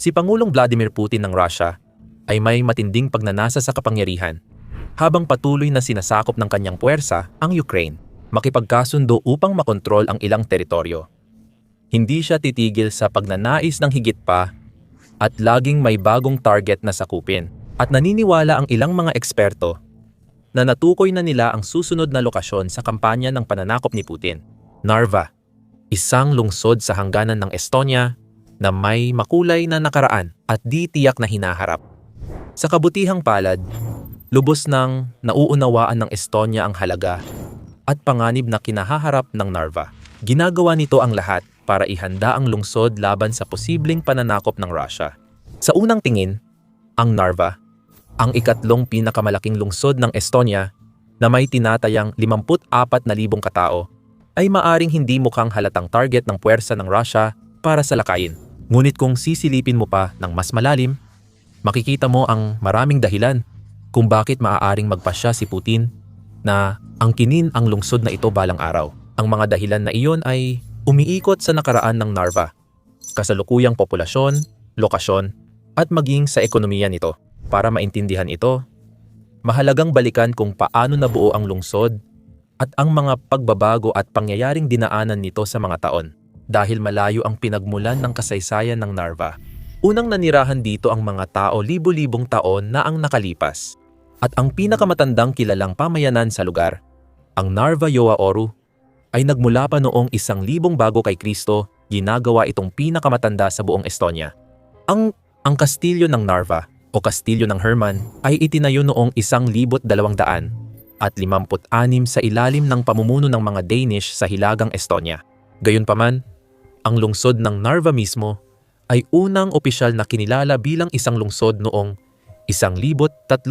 Si Pangulong Vladimir Putin ng Russia ay may matinding pagnanasa sa kapangyarihan habang patuloy na sinasakop ng kanyang puwersa ang Ukraine, makipagkasundo upang makontrol ang ilang teritoryo. Hindi siya titigil sa pagnanais ng higit pa at laging may bagong target na sakupin. At naniniwala ang ilang mga eksperto na natukoy na nila ang susunod na lokasyon sa kampanya ng pananakop ni Putin. Narva, isang lungsod sa hangganan ng Estonia na may makulay na nakaraan at di tiyak na hinaharap. Sa kabutihang palad, lubos nang nauunawaan ng Estonia ang halaga at panganib na kinahaharap ng Narva. Ginagawa nito ang lahat para ihanda ang lungsod laban sa posibleng pananakop ng Russia. Sa unang tingin, ang Narva, ang ikatlong pinakamalaking lungsod ng Estonia na may tinatayang 54,000 katao, ay maaring hindi mukhang halatang target ng puwersa ng Russia para salakayin. Ngunit kung sisilipin mo pa ng mas malalim, makikita mo ang maraming dahilan kung bakit maaaring magpasya si Putin na angkinin ang lungsod na ito balang araw. Ang mga dahilan na iyon ay umiikot sa nakaraan ng Narva, kasalukuyang populasyon, lokasyon, at maging sa ekonomiya nito. Para maintindihan ito, mahalagang balikan kung paano nabuo ang lungsod at ang mga pagbabago at pangyayaring dinaanan nito sa mga taon. Dahil malayo ang pinagmulan ng kasaysayan ng Narva, unang nanirahan dito ang mga tao libo-libong taon na ang nakalipas. At ang pinakamatandang kilalang pamayanan sa lugar, ang Narva Yoa Oru, ay nagmula pa noong 1,000 bago kay Kristo. Ginagawa itong pinakamatanda sa buong Estonia. Ang kastilyo ng Narva o kastilyo ng Herman ay itinayo noong 1256 sa ilalim ng pamumuno ng mga Danish sa hilagang Estonia. Gayunpaman, ang lungsod ng Narva mismo ay unang opisyal na kinilala bilang isang lungsod noong 1320.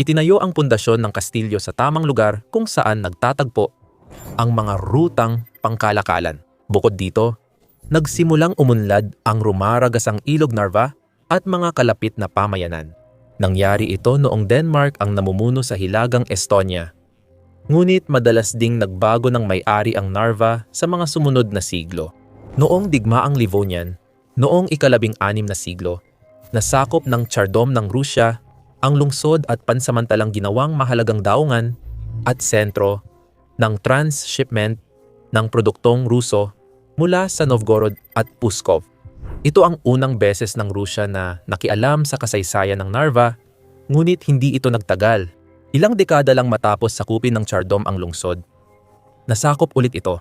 Itinayo ang pundasyon ng kastilyo sa tamang lugar kung saan nagtatagpo ang mga rutang pangkalakalan. Bukod dito, nagsimulang umunlad ang rumaragasang ilog Narva at mga kalapit na pamayanan. Nangyari ito noong Denmark ang namumuno sa hilagang Estonia. Ngunit madalas ding nagbago ng may-ari ang Narva sa mga sumunod na siglo. Noong digmaang Livonian, noong ika-16 na siglo, nasakop ng Tsardom ng Rusya ang lungsod at pansamantalang ginawang mahalagang daungan at sentro ng transshipment ng produktong Ruso mula sa Novgorod at Pskov. Ito ang unang beses ng Rusya na nakialam sa kasaysayan ng Narva, ngunit hindi ito nagtagal. Ilang dekada lang matapos sakupin ng Tsardom ang lungsod, nasakop ulit ito.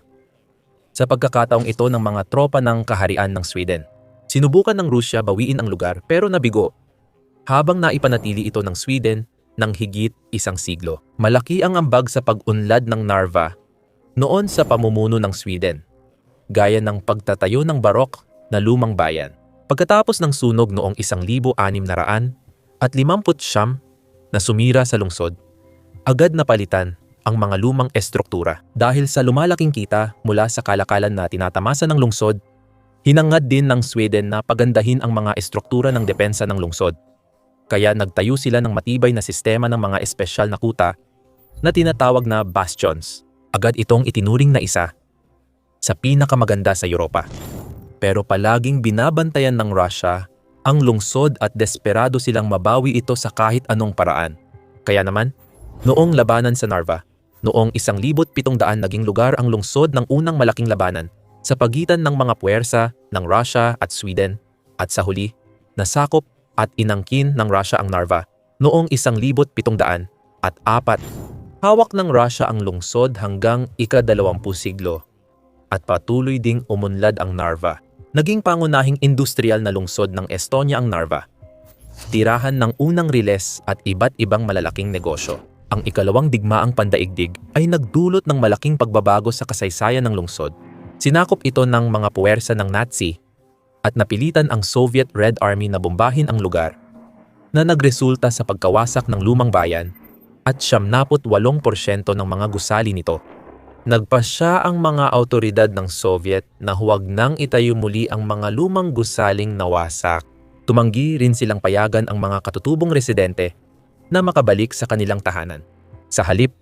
Sa pagkakataong ito ng mga tropa ng kaharian ng Sweden. Sinubukan ng Rusya bawiin ang lugar pero nabigo, habang naipanatili ito ng Sweden ng higit 1 siglo. Malaki ang ambag sa pag-unlad ng Narva noon sa pamumuno ng Sweden, gaya ng pagtatayo ng barok na lumang bayan. Pagkatapos ng sunog noong 1650 na sumira sa lungsod, agad na palitan ang mga lumang estruktura. Dahil sa lumalaking kita mula sa kalakalan na tinatamasa ng lungsod, hinangad din ng Sweden na pagandahin ang mga estruktura ng depensa ng lungsod. Kaya nagtayo sila ng matibay na sistema ng mga espesyal na kuta na tinatawag na bastions. Agad itong itinuring na isa sa pinakamaganda sa Europa. Pero palaging binabantayan ng Russia ang lungsod at desperado silang mabawi ito sa kahit anong paraan. Kaya naman, noong labanan sa Narva, noong 1700 naging lugar ang lungsod ng unang malaking labanan sa pagitan ng mga puwersa ng Russia at Sweden, at sa huli, nasakop at inangkin ng Russia ang Narva noong 1704. Hawak ng Russia ang lungsod hanggang ika-20 siglo. At patuloy ding umunlad ang Narva. Naging pangunahing industrial na lungsod ng Estonia ang Narva. Tirahan ng unang riles at iba't ibang malalaking negosyo. Ang ikalawang digmaang pandaigdig ay nagdulot ng malaking pagbabago sa kasaysayan ng lungsod. Sinakop ito ng mga puwersa ng Nazi at napilitan ang Soviet Red Army na bombahin ang lugar, na nagresulta sa pagkawasak ng lumang bayan at 78% ng mga gusali nito. Nagpasya ang mga awtoridad ng Soviet na huwag nang itayo muli ang mga lumang gusaling nawasak. Tumanggi rin silang payagan ang mga katutubong residente na makabalik sa kanilang tahanan. Sa halip,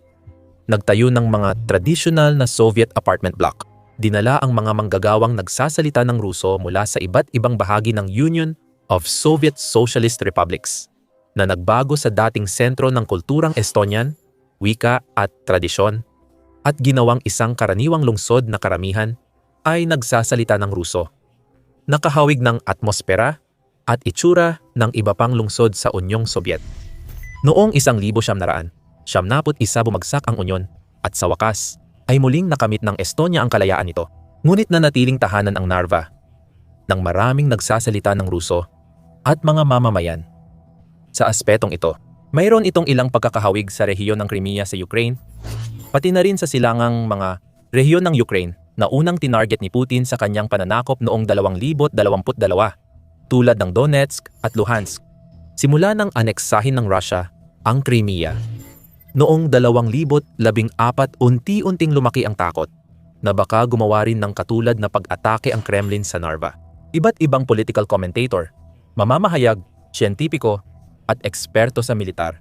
nagtayo ng mga tradisyonal na Soviet apartment block. dinala ang mga manggagawang nagsasalita ng Ruso mula sa iba't ibang bahagi ng Union of Soviet Socialist Republics na nagbago sa dating sentro ng kulturang Estonian, wika at tradisyon at ginawang isang karaniwang lungsod na karamihan ay nagsasalita ng Ruso. Nakahawig ng atmosfera at itsura ng iba pang lungsod sa Unyong Sobyet. Noong 1991, bumagsak ang Unyon at sa wakas ay muling nakamit ng Estonia ang kalayaan nito. Ngunit nanatiling tahanan ang Narva ng maraming nagsasalita ng Ruso at mga mamamayan. Sa aspetong ito, mayroon itong ilang pagkakahawig sa rehiyon ng Crimea sa Ukraine, pati na rin sa silangang mga rehiyon ng Ukraine na unang tinarget ni Putin sa kanyang pananakop noong 2022 tulad ng Donetsk at Luhansk. Simula nang aneksahin ng Russia ang Crimea noong 2014, unti-unting lumaki ang takot na baka gumawa rin ng katulad na pag-atake ang Kremlin sa Narva. Iba't ibang political commentator, mamamahayag, siyentipiko at eksperto sa militar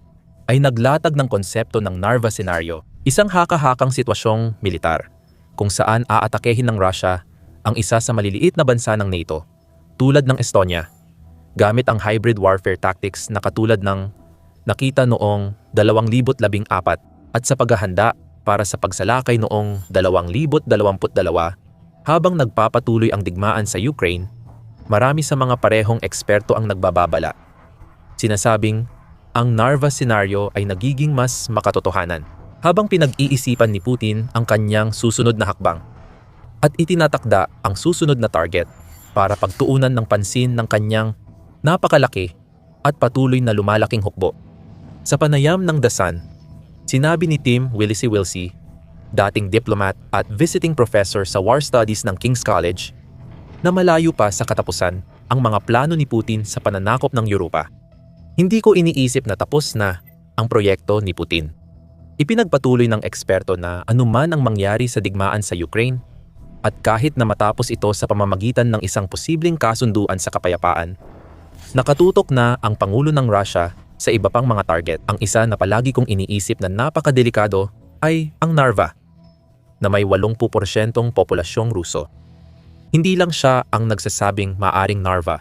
ay naglatag ng konsepto ng Narva scenario, isang haka-hakang sitwasyong militar kung saan aatakehin ng Russia ang isa sa maliliit na bansa ng NATO tulad ng Estonia gamit ang hybrid warfare tactics na katulad ng nakita noong 2014 at sa paghahanda para sa pagsalakay noong 2022 habang nagpapatuloy ang digmaan sa Ukraine. Marami sa mga parehong eksperto ang nagbababala. Sinasabing ang Narva scenario ay nagiging mas makatotohanan habang pinag-iisipan ni Putin ang kanyang susunod na hakbang at itinatakda ang susunod na target para pagtuunan ng pansin ng kanyang napakalaki at patuloy na lumalaking hukbo. Sa panayam ng The Sun, sinabi ni Tim Willsey, dating diplomat at visiting professor sa War Studies ng King's College, na malayo pa sa katapusan ang mga plano ni Putin sa pananakop ng Europa. Hindi ko iniisip na tapos na ang proyekto ni Putin. Ipinagpatuloy ng eksperto na anuman ang mangyari sa digmaan sa Ukraine at kahit na matapos ito sa pamamagitan ng isang posibleng kasunduan sa kapayapaan, nakatutok na ang Pangulo ng Russia sa iba pang mga target. Ang isa na palagi kong iniisip na napakadelikado ay ang Narva, na may 80% populasyong Ruso. Hindi lang siya ang nagsasabing maaring Narva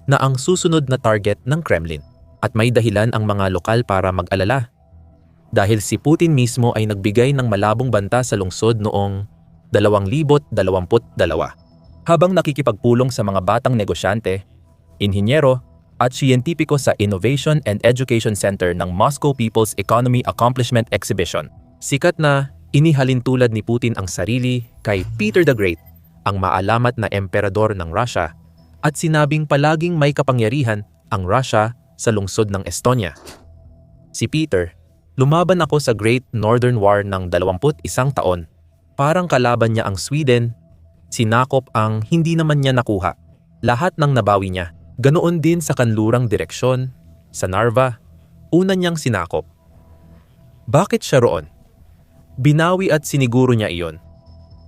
na ang susunod na target ng Kremlin, at may dahilan ang mga lokal para mag-alala. Dahil si Putin mismo ay nagbigay ng malabong banta sa lungsod noong 2022 habang nakikipagpulong sa mga batang negosyante, inhinyero at siyentipiko sa Innovation and Education Center ng Moscow People's Economy Accomplishment Exhibition. Sikat na inihalin tulad ni Putin ang sarili kay Peter the Great, ang maalamat na emperador ng Russia, at sinabing palaging may kapangyarihan ang Russia sa lungsod ng Estonia. Si Peter, lumaban ako sa Great Northern War ng 21 taon. Parang kalaban niya ang Sweden, sinakop ang hindi naman niya nakuha. Lahat ng nabawi niya. Ganoon din sa kanlurang direksyon, sa Narva, una niyang sinakop. Bakit siya roon? Binawi at siniguro niya iyon.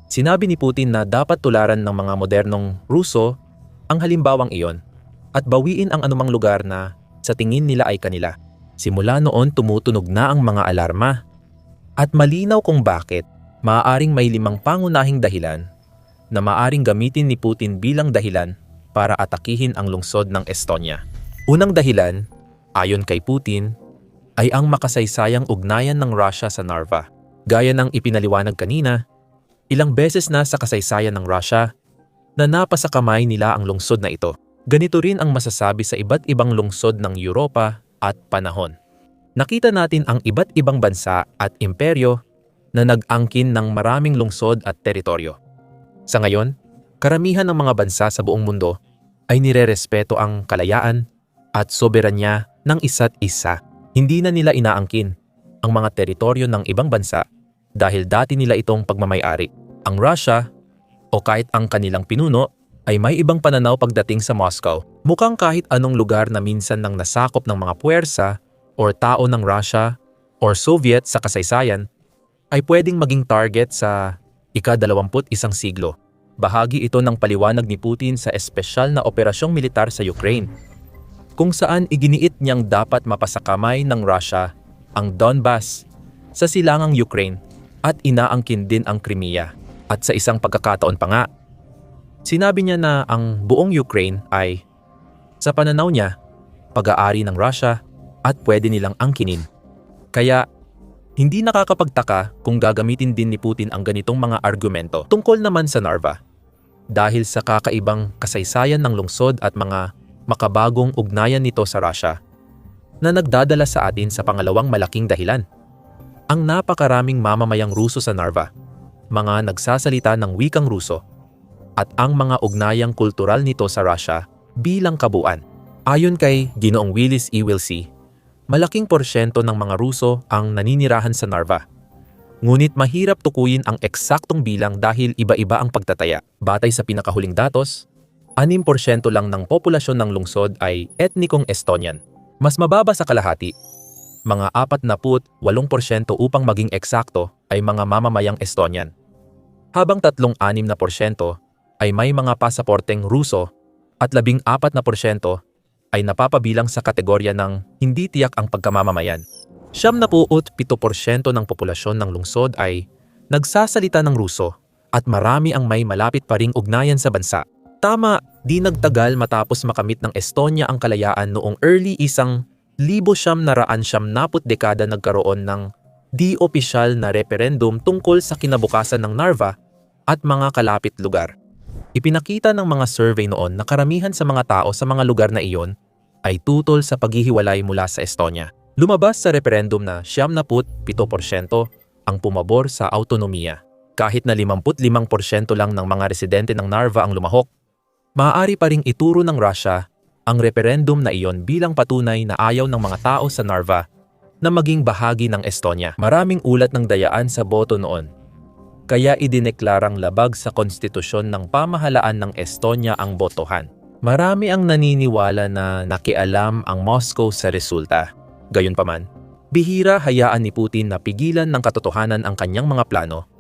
Sinabi ni Putin na dapat tularan ng mga modernong Ruso ang halimbawang iyon at bawiin ang anumang lugar na sa tingin nila ay kanila. Simula noon tumutunog na ang mga alarma at malinaw kung bakit maaaring may 5 pangunahing dahilan na maaaring gamitin ni Putin bilang dahilan para atakihin ang lungsod ng Estonia. Unang dahilan, ayon kay Putin, ay ang makasaysayang ugnayan ng Russia sa Narva. Gaya ng ipinaliwanag kanina, ilang beses na sa kasaysayan ng Russia na napasa kamay nila ang lungsod na ito. Ganito rin ang masasabi sa iba't ibang lungsod ng Europa at panahon. Nakita natin ang iba't ibang bansa at imperyo na nag-angkin ng maraming lungsod at teritoryo. Sa ngayon, karamihan ng mga bansa sa buong mundo ay nirerespeto ang kalayaan at soberanya ng isa't isa. Hindi na nila inaangkin ang mga teritoryo ng ibang bansa dahil dati nila itong pagmamay-ari. Ang Russia, o kahit ang kanilang pinuno, ay may ibang pananaw pagdating sa Moscow. Mukhang kahit anong lugar na minsan nang nasakop ng mga puwersa o tao ng Russia o Soviet sa kasaysayan ay pwedeng maging target sa ika-21 siglo. Bahagi ito ng paliwanag ni Putin sa espesyal na operasyong militar sa Ukraine, kung saan iginiit niyang dapat mapasakamay ng Russia ang Donbas sa silangang Ukraine at inaangkin din ang Crimea. At sa isang pagkakataon pa nga, sinabi niya na ang buong Ukraine ay, sa pananaw niya, pag-aari ng Russia at pwede nilang angkinin. Kaya, hindi nakakapagtaka kung gagamitin din ni Putin ang ganitong mga argumento tungkol naman sa Narva. Dahil sa kakaibang kasaysayan ng lungsod at mga makabagong ugnayan nito sa Russia, na nagdadala sa atin sa pangalawang malaking dahilan. Ang napakaraming mamamayang Ruso sa Narva, mga nagsasalita ng wikang Ruso, at ang mga ugnayang kultural nito sa Russia bilang kabuuan. Ayon kay Ginoong Willis E. Wilsey, malaking porsyento ng mga Ruso ang naninirahan sa Narva. Ngunit mahirap tukuyin ang eksaktong bilang dahil iba-iba ang pagtataya. Batay sa pinakahuling datos, 6% lang ng populasyon ng lungsod ay etnikong Estonian. Mas mababa sa kalahati, mga 48% upang maging eksakto ay mga mamamayang Estonian. Habang 36% ay may mga pasaporteng Ruso at 14% ay napapabilang sa kategorya ng hindi tiyak ang pagkamamamayan. 77% ng populasyon ng lungsod ay nagsasalita ng Ruso at marami ang may malapit pa ring ugnayan sa bansa. Tama, di nagtagal matapos makamit ng Estonia ang kalayaan noong early 1970 dekada nagkaroon ng di-opisyal na referendum tungkol sa kinabukasan ng Narva at mga kalapit lugar. Ipinakita ng mga survey noon na karamihan sa mga tao sa mga lugar na iyon ay tutol sa paghihiwalay mula sa Estonia. Lumabas sa referendum na 77% ang pumabor sa autonomiya. Kahit na 55% lang ng mga residente ng Narva ang lumahok, maaari pa ring ituro ng Russia ang referendum na iyon bilang patunay na ayaw ng mga tao sa Narva na maging bahagi ng Estonia. Maraming ulat ng dayaan sa boto noon, kaya idineklarang labag sa konstitusyon ng pamahalaan ng Estonia ang botohan. Marami ang naniniwala na nakialam ang Moscow sa resulta. Gayunpaman, bihira hayaan ni Putin na pigilan ng katotohanan ang kanyang mga plano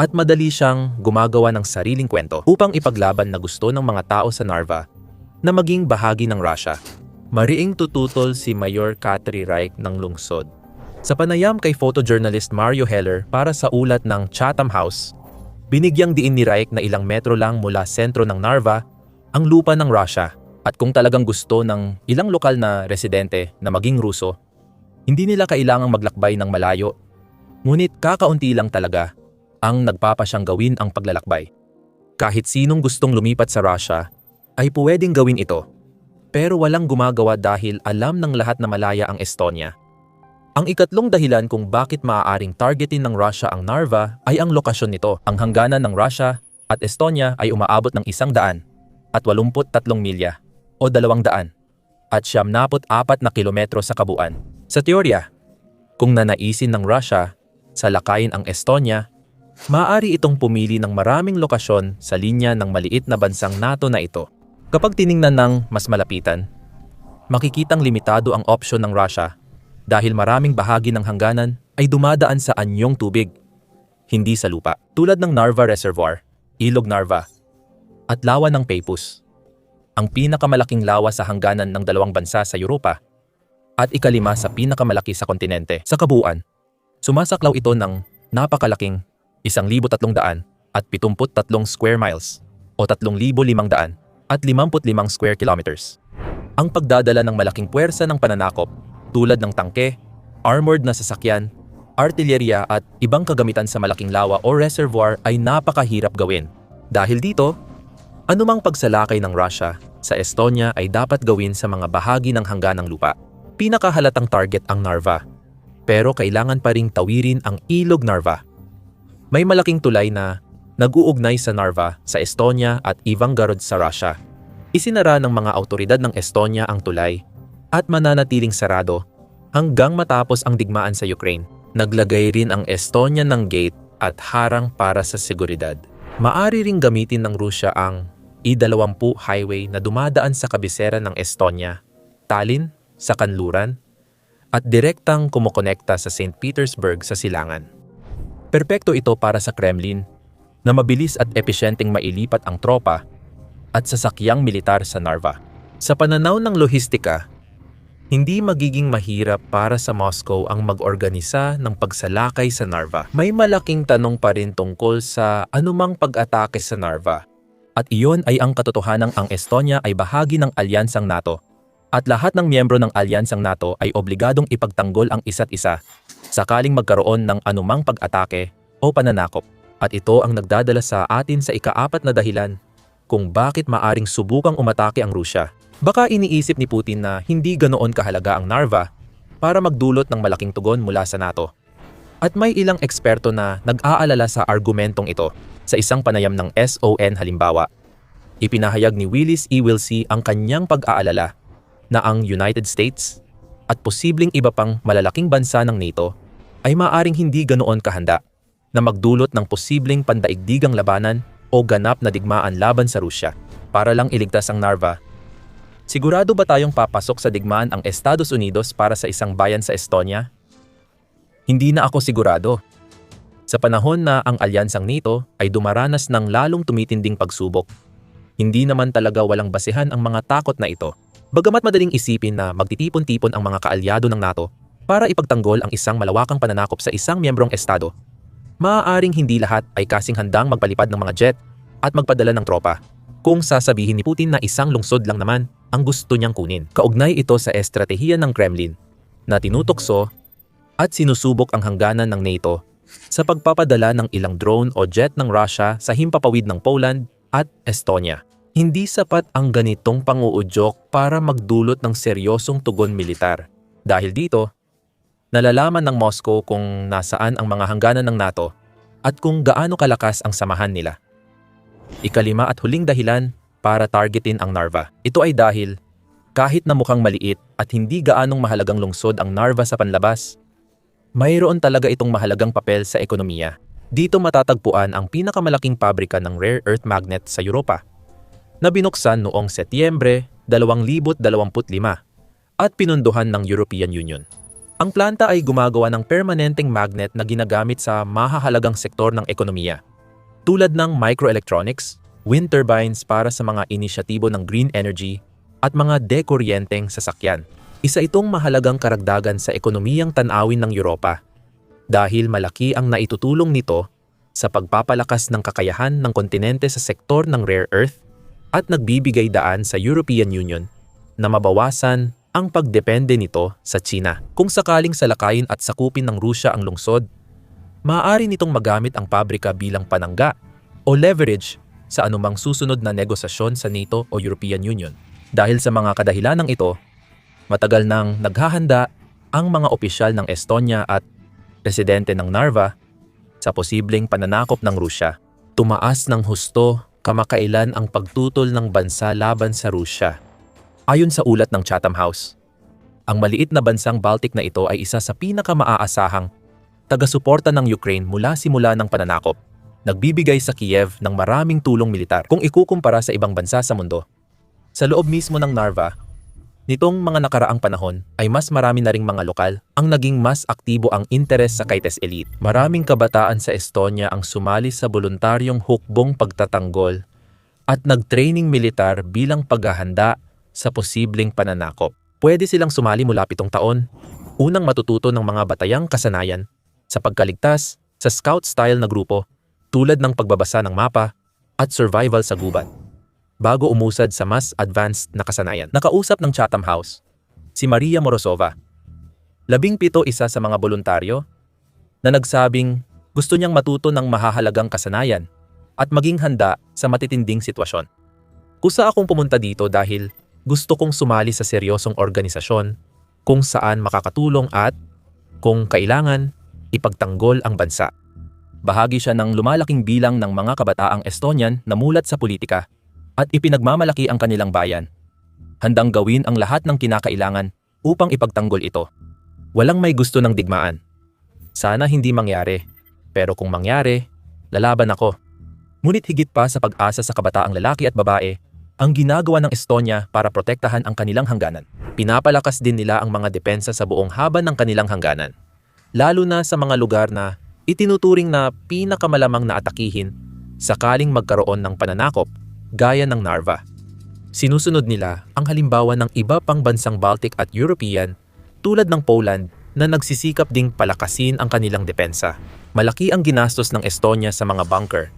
at madali siyang gumagawa ng sariling kwento upang ipaglaban na gusto ng mga tao sa Narva na maging bahagi ng Russia. Mariing tututol si Mayor Katri Reich ng lungsod. Sa panayam kay photojournalist Mario Heller para sa ulat ng Chatham House, binigyang diin ni Reich na ilang metro lang mula sentro ng Narva ang lupa ng Russia at kung talagang gusto ng ilang lokal na residente na maging Ruso, hindi nila kailangang maglakbay ng malayo. Ngunit kakaunti lang talaga ang nagpapasyang gawin ang paglalakbay. Kahit sinong gustong lumipat sa Russia ay pwedeng gawin ito, pero walang gumagawa dahil alam ng lahat na malaya ang Estonia. Ang ikatlong dahilan kung bakit maaaring targetin ng Russia ang Narva ay ang lokasyon nito. Ang hangganan ng Russia at Estonia ay umaabot ng 183 milya o 200 at 74 na kilometro sa kabuuan. Sa teorya, kung nanaisin ng Russia sa lakayin ang Estonia, maaari itong pumili ng maraming lokasyon sa linya ng maliit na bansang NATO na ito. Kapag tiningnan ng mas malapitan, makikitang limitado ang opsyon ng Russia dahil maraming bahagi ng hangganan ay dumadaan sa anyong tubig, hindi sa lupa. Tulad ng Narva Reservoir, Ilog Narva, at lawa ng Peipus, ang pinakamalaking lawa sa hangganan ng dalawang bansa sa Europa at ikalima sa pinakamalaki sa kontinente. Sa kabuuan, sumasaklaw ito ng napakalaking 1,373 square miles o 3,500 at 55 square kilometers. Ang pagdadala ng malaking puwersa ng pananakop tulad ng tangke, armored na sasakyan, artilerya at ibang kagamitan sa malaking lawa o reservoir ay napakahirap gawin. Dahil dito, anumang pagsalakay ng Russia sa Estonia ay dapat gawin sa mga bahagi ng hangganang lupa. Pinakahalatang target ang Narva, pero kailangan pa ring tawirin ang Ilog Narva. May malaking tulay na nag-uugnay sa Narva sa Estonia at Ivangorod sa Russia. Isinara ng mga awtoridad ng Estonia ang tulay at mananatiling sarado hanggang matapos ang digmaan sa Ukraine. Naglagay rin ang Estonia ng gate at harang para sa seguridad. Maari ring gamitin ng Rusya ang I-20 highway na dumadaan sa kabisera ng Estonia, Tallinn, sa kanluran, at direktang kumukonekta sa St. Petersburg sa silangan. Perpekto ito para sa Kremlin na mabilis at episyenteng mailipat ang tropa at sasakyang militar sa Narva. Sa pananaw ng lohistika, Hindi magiging mahirap para sa Moscow ang mag-organisa ng pagsalakay sa Narva. May malaking tanong pa rin tungkol sa anumang pag-atake sa Narva. At iyon ay ang katotohanang ang Estonia ay bahagi ng alyansang NATO. At lahat ng miyembro ng alyansang NATO ay obligadong ipagtanggol ang isa't isa sakaling magkaroon ng anumang pag-atake o pananakop. At ito ang nagdadala sa atin sa ika-4 na dahilan kung bakit maaring subukang umatake ang Rusya. Baka iniisip ni Putin na hindi ganoon kahalaga ang Narva para magdulot ng malaking tugon mula sa NATO. At may ilang eksperto na nag-aalala sa argumentong ito sa isang panayam ng SON halimbawa. Ipinahayag ni Willis E. Wilsey ang kanyang pag-aalala na ang United States at posibleng iba pang malalaking bansa ng NATO ay maaring hindi ganoon kahanda na magdulot ng posibleng pandaigdigang labanan o ganap na digmaan laban sa Rusya para lang iligtas ang Narva. Sigurado ba tayong papasok sa digmaan ang Estados Unidos para sa isang bayan sa Estonia? Hindi na ako sigurado. Sa panahon na ang alyansang NATO ay dumaranas ng lalong tumitinding pagsubok, hindi naman talaga walang basehan ang mga takot na ito. Bagamat madaling isipin na magtitipon-tipon ang mga kaalyado ng NATO para ipagtanggol ang isang malawakang pananakop sa isang miyembrong estado, maaaring hindi lahat ay kasing handang magpalipad ng mga jet at magpadala ng tropa. Kung sasabihin ni Putin na isang lungsod lang naman ang gusto niyang kunin. Kaugnay ito sa estratehiya ng Kremlin na tinutokso at sinusubok ang hangganan ng NATO sa pagpapadala ng ilang drone o jet ng Russia sa himpapawid ng Poland at Estonia. Hindi sapat ang ganitong panguudyok para magdulot ng seryosong tugon militar. Dahil dito, nalalaman ng Moscow kung nasaan ang mga hangganan ng NATO at kung gaano kalakas ang samahan nila. Ikalima at huling dahilan para targetin ang Narva. Ito ay dahil kahit na mukhang maliit at hindi gaanong mahalagang lungsod ang Narva sa panlabas, mayroon talaga itong mahalagang papel sa ekonomiya. Dito matatagpuan ang pinakamalaking pabrika ng rare earth magnet sa Europa na binuksan noong Setyembre 2025 at pinunduhan ng European Union. Ang planta ay gumagawa ng permanenteng magnet na ginagamit sa mahahalagang sektor ng ekonomiya, tulad ng microelectronics, wind turbines para sa mga inisyatibo ng green energy at mga dekuryenteng sasakyan. Isa itong mahalagang karagdagan sa ekonomiyang tanawin ng Europa dahil malaki ang naitutulong nito sa pagpapalakas ng kakayahan ng kontinente sa sektor ng rare earth at nagbibigay daan sa European Union na mabawasan ang pagdepende nito sa China. Kung sakaling salakayin at sakupin ng Rusya ang lungsod, maaari nitong magamit ang pabrika bilang panangga o leverage sa anumang susunod na negosasyon sa NATO o European Union. Dahil sa mga kadahilanang ito, matagal nang naghahanda ang mga opisyal ng Estonia at presidente ng Narva sa posibleng pananakop ng Rusya. Tumaas ng husto kamakailan ang pagtutol ng bansa laban sa Rusya. Ayon sa ulat ng Chatham House, ang maliit na bansang Baltic na ito ay isa sa pinaka-maaasahang taga-suporta ng Ukraine mula simula ng pananakop. Nagbibigay sa Kiev ng maraming tulong militar kung ikukumpara sa ibang bansa sa mundo. Sa loob mismo ng Narva, nitong mga nakaraang panahon ay mas marami na ring mga lokal ang naging mas aktibo ang interes sa Kaites Elite. Maraming kabataan sa Estonia ang sumali sa voluntaryong hukbong pagtatanggol at nag-training militar bilang paghahanda sa posibleng pananakop. Pwede silang sumali mula 7 taon, unang matututo ng mga batayang kasanayan sa pagkaligtas sa scout-style na grupo tulad ng pagbabasa ng mapa at survival sa gubat, bago umusad sa mas advanced na kasanayan. Nakausap ng Chatham House si Maria Morozova, 17 isa sa mga voluntaryo na nagsabing gusto niyang matuto ng mahahalagang kasanayan at maging handa sa matitinding sitwasyon. Kusa akong pumunta dito dahil gusto kong sumali sa seryosong organisasyon kung saan makakatulong at, kung kailangan, ipagtanggol ang bansa. Bahagi siya ng lumalaking bilang ng mga kabataang Estonian na mulat sa politika at ipinagmamalaki ang kanilang bayan. Handang gawin ang lahat ng kinakailangan upang ipagtanggol ito. Walang may gusto ng digmaan. Sana hindi mangyari, pero kung mangyari, lalaban ako. Ngunit higit pa sa pag-asa sa kabataang lalaki at babae, ang ginagawa ng Estonia para protektahan ang kanilang hangganan. Pinapalakas din nila ang mga depensa sa buong haba ng kanilang hangganan, lalo na sa mga lugar na itinuturing na pinakamalamang na atakihin sakaling magkaroon ng pananakop gaya ng Narva. Sinusunod nila ang halimbawa ng iba pang bansang Baltic at European tulad ng Poland na nagsisikap ding palakasin ang kanilang depensa. Malaki ang ginastos ng Estonia sa mga bunker,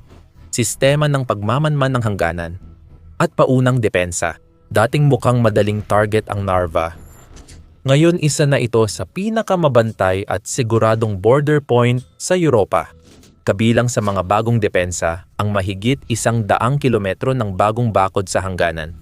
sistema ng pagmamanman ng hangganan, at paunang depensa. Dating mukhang madaling target ang Narva. Ngayon isa na ito sa pinakamabantay at siguradong border point sa Europa. Kabilang sa mga bagong depensa ang mahigit 100 kilometro ng bagong bakod sa hangganan.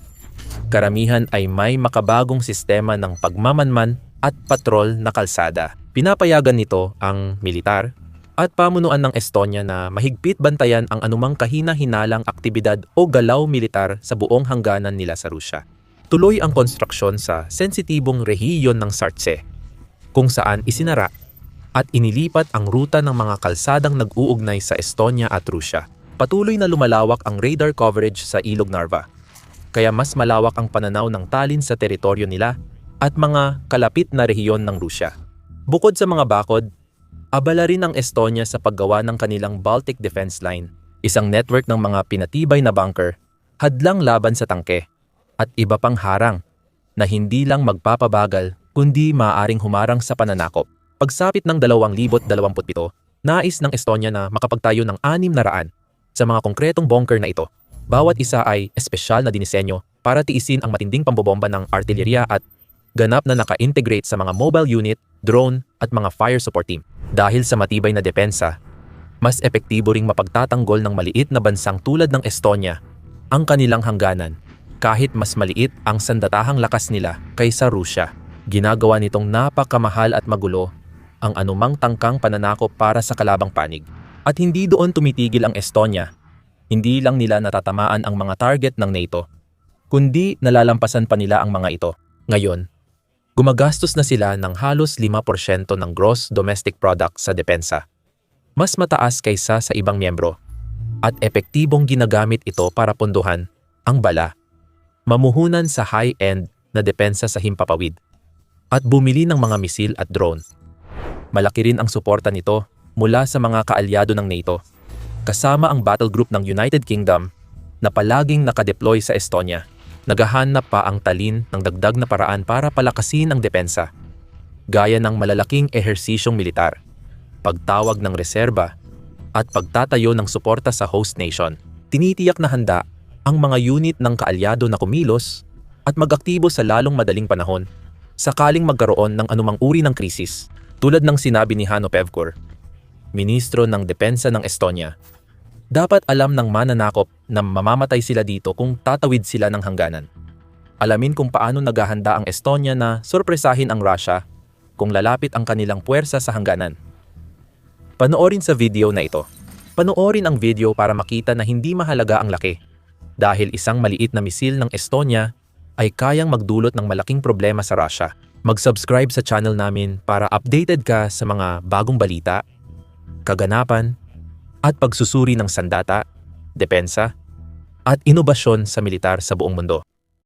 Karamihan ay may makabagong sistema ng pagmamanman at patrol na kalsada. Pinapayagan nito ang militar at pamunuan ng Estonia na mahigpit bantayan ang anumang kahina-hinalang aktibidad o galaw militar sa buong hangganan nila sa Rusya. Tuloy ang konstruksyon sa sensitibong rehiyon ng Sartse, kung saan isinara at inilipat ang ruta ng mga kalsadang nag-uugnay sa Estonia at Rusya. Patuloy na lumalawak ang radar coverage sa Ilog Narva, kaya mas malawak ang pananaw ng Tallinn sa teritoryo nila at mga kalapit na rehiyon ng Rusya. Bukod sa mga bakod, abala rin ang Estonia sa paggawa ng kanilang Baltic Defense Line, isang network ng mga pinatibay na bunker, hadlang laban sa tangke, at iba pang harang na hindi lang magpapabagal kundi maaaring humarang sa pananakop. Pagsapit ng 2027, nais ng Estonia na makapagtayo ng 600 sa mga konkretong bunker na ito. Bawat isa ay espesyal na dinisenyo para tiisin ang matinding pambobomba ng artillerya at ganap na naka-integrate sa mga mobile unit, drone at mga fire support team. Dahil sa matibay na depensa, mas epektibo ring mapagtatanggol ng maliit na bansang tulad ng Estonia ang kanilang hangganan kahit mas maliit ang sandatahang lakas nila kaysa Rusya. Ginagawa nitong napakamahal at magulo ang anumang tangkang pananakop para sa kalabang panig. At hindi doon tumitigil ang Estonia. Hindi lang nila natatamaan ang mga target ng NATO, kundi nalalampasan pa nila ang mga ito. Ngayon, gumagastos na sila ng halos 5% ng gross domestic product sa depensa. Mas mataas kaysa sa ibang miyembro. At epektibong ginagamit ito para punduhan ang bala, mamuhunan sa high-end na depensa sa himpapawid, at bumili ng mga misil at drone. Malaki rin ang suporta nito mula sa mga kaalyado ng NATO, kasama ang battle group ng United Kingdom na palaging nakadeploy sa Estonia. Naghahanap pa ang Tallinn ng dagdag na paraan para palakasin ang depensa, gaya ng malalaking ehersisyong militar, pagtawag ng reserba, at pagtatayo ng suporta sa host nation. Tinitiyak na handa ang mga unit ng kaalyado na kumilos at mag-aktibo sa lalong madaling panahon sakaling magkaroon ng anumang uri ng krisis. Tulad ng sinabi ni Hanno Pevkur, Ministro ng Depensa ng Estonia, dapat alam ng mananakop na mamamatay sila dito kung tatawid sila ng hangganan. Alamin kung paano naghahanda ang Estonia na sorpresahin ang Russia kung lalapit ang kanilang puwersa sa hangganan. Panoorin sa video na ito. Panoorin ang video para makita na hindi mahalaga ang laki, dahil isang maliit na misil ng Estonia ay kayang magdulot ng malaking problema sa Russia. Mag-subscribe sa channel namin para updated ka sa mga bagong balita, kaganapan, at pagsusuri ng sandata, depensa, at inobasyon sa militar sa buong mundo.